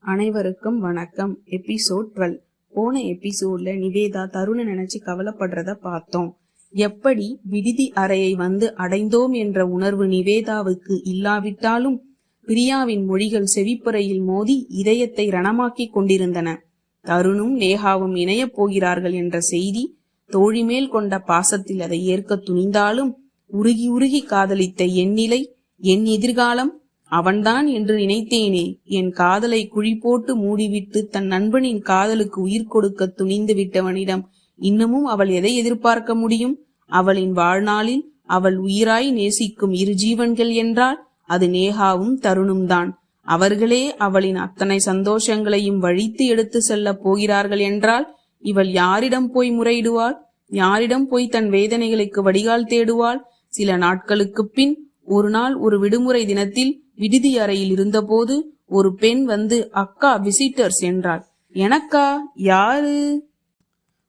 அனைவருக்கும் வணக்கம். எபிசோட் 12. போன எபிசோட்ல நிவேதா தருணை நினைச்சு கவலைப்படுறத பார்த்தோம். எப்படி விடுதி அறையை வந்து அடைந்தோம் என்ற உணர்வு நிவேதாவுக்கு இல்லாவிட்டாலும் பிரியாவின் மொழிகள் செவிப்புறையில் மோதி இதயத்தை ரணமாக்கி கொண்டிருந்தன. தருணும் நேகாவும் இணையப் போகிறார்கள் என்ற செய்தி தோழி மேல் கொண்ட பாசத்தில் அதை ஏற்க துணிந்தாலும் உருகி உருகி காதலித்த என் நிலை, என் எதிர்காலம் அவன்தான் என்று நினைத்தேனே. என் காதலை குழி போட்டு மூடிவிட்டு தன் நண்பனின் காதலுக்கு உயிர் கொடுக்க துணிந்து விட்டவனிடம் இன்னமும் அவள் எதை எதிர்பார்க்க முடியும்? அவளின் வாழ்நாளில் அவள் உயிராய் நேசிக்கும் இரு ஜீவன்கள் என்றால் அது நேகாவும் தருணும் தான். அவர்களே அவளின் அத்தனை சந்தோஷங்களையும் வழித்து எடுத்து செல்ல போகிறார்கள் என்றால் இவள் யாரிடம் போய் முறையிடுவாள்? யாரிடம் போய் தன் வேதனைகளுக்கு வடிகால் தேடுவாள்? சில நாட்களுக்கு பின் ஒரு நாள் ஒரு விடுமுறை தினத்தில் விடுதி அறையில் இருந்தபோது ஒரு பெண் வந்து அக்கா விசிட்டர்ஸ் என்றாள். எனக்கா? யாரு?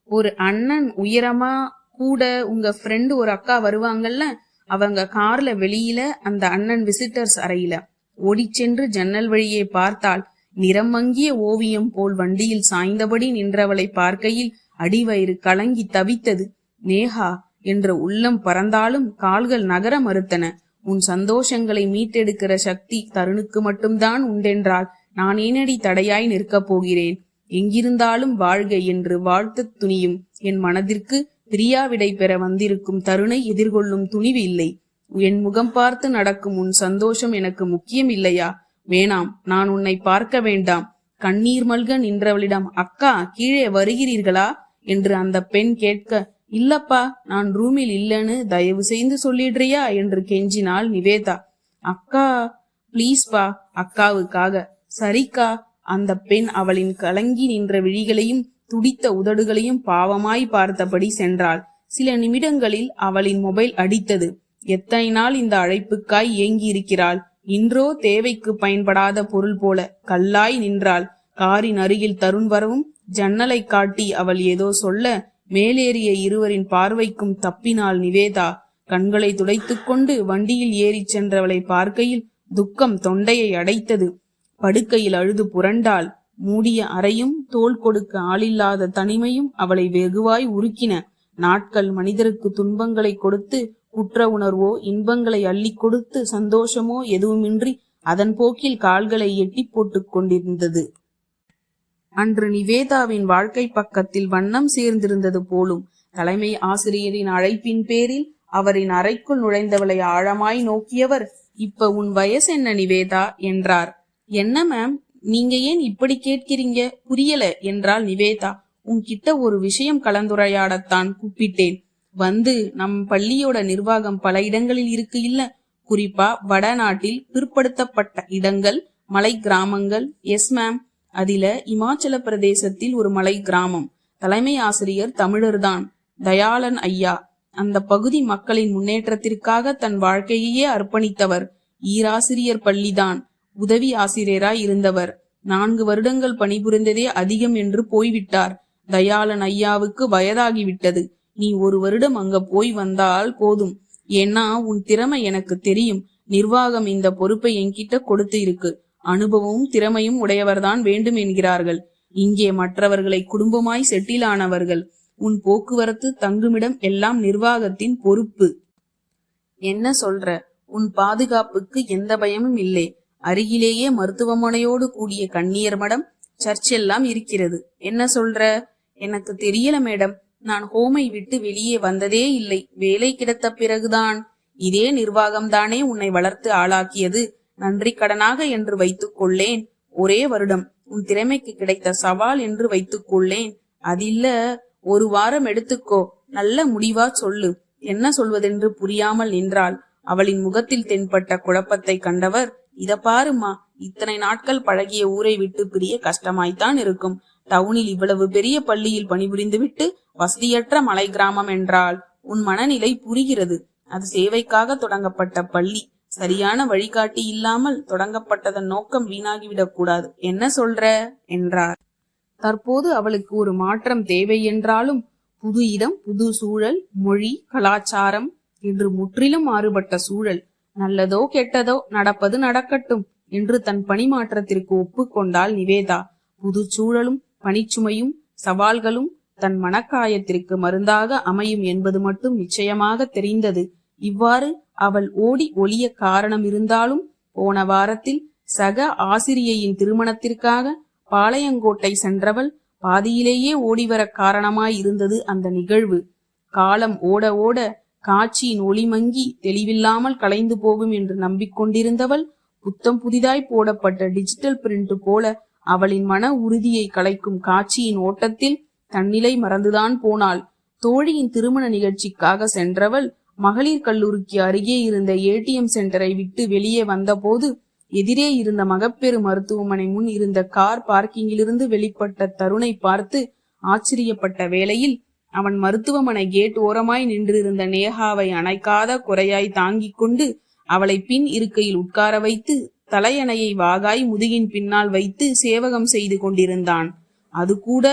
ஒரு அண்ணன் உயரமா கூட உங்க ஃப்ரெண்டு ஒரு அக்கா வருவாங்கல்ல, அவங்க கார்ல வெளியில அந்த அண்ணன் விசிட்டர்ஸ் அறையில ஓடி சென்று ஜன்னல் வழியே பார்த்தாள். நிறம் மங்கிய ஓவியம் போல் வண்டியில் சாய்ந்தபடி நின்றவளை பார்க்கையில் அடிவயிறு கலங்கி தவித்தது. நேஹா என்ற உள்ளம் பறந்தாலும் கால்கள் நகர மறுத்தன. உன் சந்தோஷங்களை மீட்டெடுக்கிற சக்தி தருணுக்கு மட்டும்தான் உண்டென்றால் நான் ஏனடி தடையாய் நிற்கப் போகிறேன்? எங்கிருந்தாலும் வாழ்க என்று வாழ்த்து துணியும் என் மனதிற்கு பிரியா விடை பெற வந்திருக்கும் தருணை எதிர்கொள்ளும் துணிவு இல்லை. என் முகம் பார்த்து நடக்கும் உன் சந்தோஷம் எனக்கு முக்கியம் இல்லையா? வேணாம், நான் உன்னை பார்க்க வேண்டாம். கண்ணீர் மல்க நின்றவளிடம் அக்கா கீழே வருகிறீர்களா என்று அந்த பெண் கேட்க, இல்லப்பா, நான் ரூமில் இல்லன்னு தயவு செய்து சொல்லிடுறியா என்று கெஞ்சினாள் நிவேதா. அக்கா பிளீஸ்பா, அக்காவுக்காக. சரிக்கா. அந்த பெண் அவளின் கலங்கி நின்ற விழிகளையும் துடித்த உதடுகளையும் பாவமாய் பார்த்தபடி சென்றாள். சில நிமிடங்களில் அவளின் மொபைல் அடித்தது. எத்தனை நாள் இந்த அழைப்புக்காய் ஏங்கி இருக்கிறாள்? இன்றோ தேவைக்கு பயன்படாத பொருள் போல கல்லாய் நின்றாள். காரின் அருகில் தருண் வரவும் ஜன்னலை காட்டி அவள் ஏதோ சொல்ல மேலேறிய இருவரின் பார்வைக்கும் தப்பினாள் நிவேதா. கண்களை துடைத்துக் கொண்டு வண்டியில் ஏறி சென்றவளை பார்க்கையில் துக்கம் தொண்டையை அடைத்தது. படுக்கையில் அழுது புரண்டாள். மூடிய அறையும் தோள் கொடுக்க ஆளில்லாத தனிமையும் அவளை வெகுவாய் உருக்கின. நாட்கள் மனிதருக்கு துன்பங்களை கொடுத்து குற்ற உணர்வோ இன்பங்களை அள்ளி கொடுத்து சந்தோஷமோ எதுவுமின்றி அதன் போக்கில் கால்களை எட்டி போட்டுக் கொண்டிருந்தது. அன்று நிவேதாவின் வாழ்க்கை பக்கத்தில் வண்ணம் சேர்ந்திருந்தது போலும். தலைமை ஆசிரியரின் அழைப்பின் பேரில் அவரின் அறைக்குள் நுழைந்தவளை ஆழமாய் நோக்கியவர், இப்ப உன் வயசு என்ன நிவேதா என்றார். என்ன மேம், நீங்க ஏன் இப்படி கேட்கிறீங்க? புரியல என்றாள் நிவேதா. உன்கிட்ட ஒரு விஷயம் கலந்துரையாடத்தான் கூப்பிட்டேன். வந்து நம் பள்ளியோட நிர்வாகம் பல இடங்களில் இருக்கு இல்ல, குறிப்பா வடநாட்டில் பிற்படுத்தப்பட்ட இடங்கள், மலை கிராமங்கள். Yes ma'am. அதில இமாச்சல பிரதேசத்தில் ஒரு மலை கிராமம். தலைமை ஆசிரியர் தமிழர்தான், தயாளன் ஐயா. அந்த பகுதி மக்களின் முன்னேற்றத்திற்காக தன் வாழ்க்கையே அர்ப்பணித்தவர். ஈராசிரியர் பள்ளிதான். உதவி ஆசிரியராய் இருந்தவர். 4 வருடங்கள் பணிபுரிந்ததே அதிகம் என்று போய்விட்டார். தயாளன் ஐயாவுக்கு வயதாகிவிட்டது. நீ 1 வருடம் அங்க போய் வந்தால் போதும். ஏன்னா உன் திறமை எனக்கு தெரியும். நிர்வாகம் இந்த பொறுப்பை என்கிட்ட கொடுத்து இருக்கு. அனுபவமும் திறமையும் உடையவர்தான் வேண்டும் என்கிறார்கள். இங்கே மற்றவர்களை குடும்பமாய் செட்டில் ஆனவர்கள். உன் போக்குவரத்து, தங்குமிடம் எல்லாம் நிர்வாகத்தின் பொறுப்பு. என்ன சொல்ற? உன் பாதுகாப்புக்கு எந்த பயமும் இல்லை. அருகிலேயே மருத்துவமனையோடு கூடிய கண்ணீர் மடம், சர்ச் எல்லாம் இருக்கிறது. என்ன சொல்ற? எனக்கு தெரியல மேடம். நான் ஹோமை விட்டு வெளியே வந்ததே இல்லை. வேலை கிடைத்த பிறகுதான். இதே நிர்வாகம்தானே உன்னை வளர்த்து ஆளாக்கியது. நன்றி கடனாக என்று வைத்துக் கொள்ளேன். ஒரே வருடம் உன் திறமைக்கு கிடைத்த சவால் என்று வைத்துக் கொள்ளேன். அதில்ல 1 வாரம் எடுத்துக்கோ. நல்ல முடிவா சொல்லு. என்ன சொல்வதென்று புரியாமல் நின்றாள். அவளின் முகத்தில் தென்பட்ட குழப்பத்தை கண்டவர், இத பாருமா, இத்தனை நாட்கள் பழகிய ஊரை விட்டு பிரிய கஷ்டமாய்த்தான் இருக்கும். டவுனில் இவ்வளவு பெரிய பள்ளியில் பணிபுரிந்து விட்டு வசதியற்ற மலை கிராமம் என்றால் உன் மனநிலை புரிகிறது. அது சேவைக்காக தொடங்கப்பட்ட பள்ளி. சரியான வழிகாட்டி இல்லாமல் தொடங்கப்பட்டதன் நோக்கம் வீணாகிவிடக் கூடாது. என்ன சொல்ற என்றார். தற்போது அவளுக்கு ஒரு மாற்றம் தேவை என்றாலும் புது இடம், புது சூழல், மொழி, கலாச்சாரம் என்று முற்றிலும் மாறுபட்ட சூழல். நல்லதோ கெட்டதோ நடப்பது நடக்கட்டும். என்று தன் பணிமாற்றத்திற்கு ஒப்புக்கொண்டாள் நிவேதா. புது சூழலும் பணிச்சுமையும் சவால்களும் தன் மனக்காயத்திற்கு மருந்தாக அமையும் என்பது மட்டும் நிச்சயமாக தெரிந்தது. இவ்வாறு அவள் ஓடி ஒளிய காரணம் இருந்தாலும் போன வாரத்தில் சக ஆசிரியையின் திருமணத்திற்காக பாளையங்கோட்டை சென்றவள் பாதியிலேயே ஓடிவர காரணமாய் இருந்தது அந்த நிகழ்வு. காலம் ஓட ஓட காட்சியின் ஒளி மங்கி தெளிவில்லாமல் கலைந்து போகும் என்று நம்பிக்கொண்டிருந்தவள் புத்தம் புதிதாய் போடப்பட்ட டிஜிட்டல் பிரிண்ட் போல அவளின் மன உறுதியை கலைக்கும் காட்சியின் ஓட்டத்தில் தன்னிலை மறந்துதான் போனாள். தோழியின் திருமண நிகழ்ச்சிக்காக சென்றவள் மகளிர் கல்லூரிக்கு அருகே இருந்த ஏடிஎம் சென்டரை விட்டு வெளியே வந்தபோது எதிரே இருந்த மகப்பேறு மருத்துவமனை முன் இருந்த கார் பார்க்கிங்கிலிருந்து வெளிப்பட்ட தருணை பார்த்து ஆச்சரியப்பட்ட வேளையில் அவன் மருத்துவமனை கேட் ஓரமாய் நின்றிருந்த நேகாவை அணைக்காத குறையாய் தாங்கிக் கொண்டு அவளை பின் இருக்கையில் உட்கார வைத்து தலையணையை வாகாய் முதுகின் பின்னால் வைத்து சேவகம் செய்து கொண்டிருந்தான். அது கூட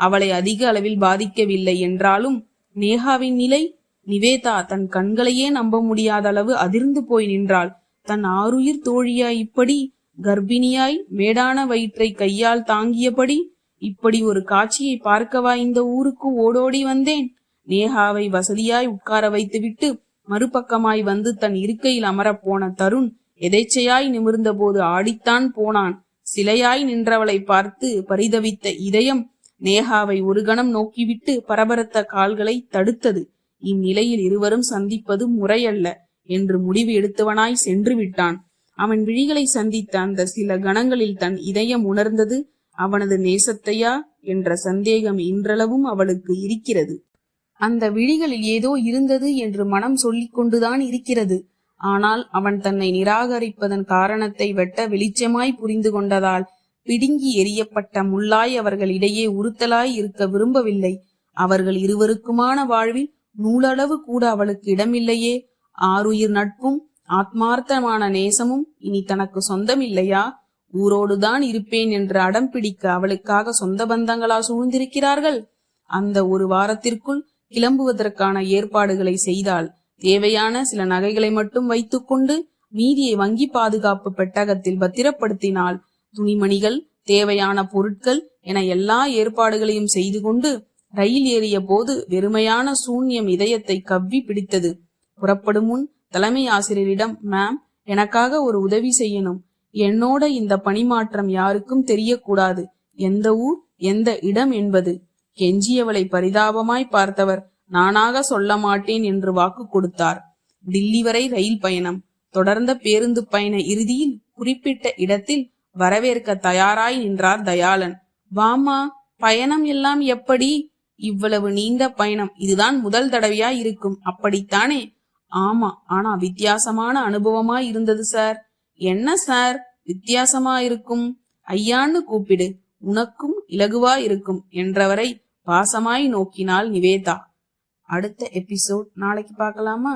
அவளை அதிக அளவில் பாதிக்கவில்லை என்றாலும் நேகாவின் நிலை, நிவேதா தன் கண்களையே நம்ப முடியாத அளவு அதிர்ந்து போய் நின்றாள். தன் ஆருயிர் தோழியாய் இப்படி கர்ப்பிணியாய் மேடான வயிற்றை கையால் தாங்கியபடி இப்படி ஒரு காட்சியை பார்க்கவா இந்த ஊருக்கு ஓடோடி வந்தேன்? நேகாவை வசதியாய் உட்கார வைத்துவிட்டு மறுபக்கமாய் வந்து தன் இருக்கையில் அமரப்போன தருண் எதேச்சையாய் நிமிர்ந்த போது ஆடித்தான் போனான். சிலையாய் நின்றவளை பார்த்து பரிதவித்த இதயம் நேகாவை ஒரு கணம் நோக்கிவிட்டு பரபரத்த கால்களை தடுத்தது. இந்நிலையில் இருவரும் சந்திப்பது முறையல்ல என்று முடிவு எடுத்தவனாய் சென்று விட்டான். அவன் விழிகளை சந்தித்த அந்த சில கணங்களில் தன் இதயம் உணர்ந்தது அவனது நேசத்தையா என்ற சந்தேகம் இன்றளவும் அவளுக்கு இருக்கிறது. அந்த விழிகளில் ஏதோ இருந்தது என்று மனம் சொல்லிக் கொண்டுதான் இருக்கிறது. ஆனால் அவன் தன்னை நிராகரிப்பதன் காரணத்தை வெட்ட வெளிச்சமாய் புரிந்து கொண்டதால் பிடுங்கி எரியப்பட்ட முள்ளாய் அவர்களிடையே உறுத்தலாய் இருக்க விரும்பவில்லை. அவர்கள் இருவருக்குமான வாழ்வில் நூலளவு கூட அவளுக்கு இடமில்லையே. ஆருயிர் நட்பும் ஆத்மார்த்தமான நேசமும் இனி தனக்கு சொந்தமில்லையா? ஊரோடுதான் இருப்பேன் என்று அடம் பிடிக்க அவளுக்காக சொந்த பந்தங்களா சூழ்ந்திருக்கிறார்கள். அந்த ஒரு வாரத்திற்குள் கிளம்புவதற்கான ஏற்பாடுகளை செய்தாள். தேவையான சில நகைகளை மட்டும் வைத்துக்கொண்டு மீதியை வங்கி பாதுகாப்பு பெட்டகத்தில் பத்திரப்படுத்தினாள். துணிமணிகள், தேவையான பொருட்கள் என எல்லா ஏற்பாடுகளையும் செய்து கொண்டு ரயில் ஏறிய போது வெறுமையான சூன்யம் இதயத்தை கவ்வி பிடித்தது. புறப்படும் முன் தலைமை ஆசிரியரிடம், மேம், எனக்காக ஒரு உதவி செய்யணும். என்னோட இந்த பணிமாற்றம் யாருக்கும் தெரியக்கூடாது. எந்த ஊர், எந்த இடம் என்பது. கெஞ்சியவளை பரிதாபமாய் பார்த்தவர் நானாக சொல்ல மாட்டேன் என்று வாக்கு கொடுத்தார். டில்லி வரை ரயில் பயணம். தொடர்ந்த பேருந்து பயண இறுதியில் குறிப்பிட்ட இடத்தில் வரவேற்க தயாராய் நின்றார் தயாளன். வாமா, பயணம் எல்லாம் எப்படி? இவ்வளவு நீண்ட பயணம் இதுதான் முதல் தடவையாய் இருக்கும், அப்படித்தானே? ஆமா, ஆனா வித்தியாசமான அனுபவமாய் இருந்தது சார். என்ன சார் வித்தியாசமா இருக்கும்? ஐயான்னு கூப்பிடு, உனக்கும் இலகுவா இருக்கும் என்றவரை பாசமாய் நோக்கினாள் நிவேதா. அடுத்த எபிசோட் நாளைக்கு பார்க்கலாமா?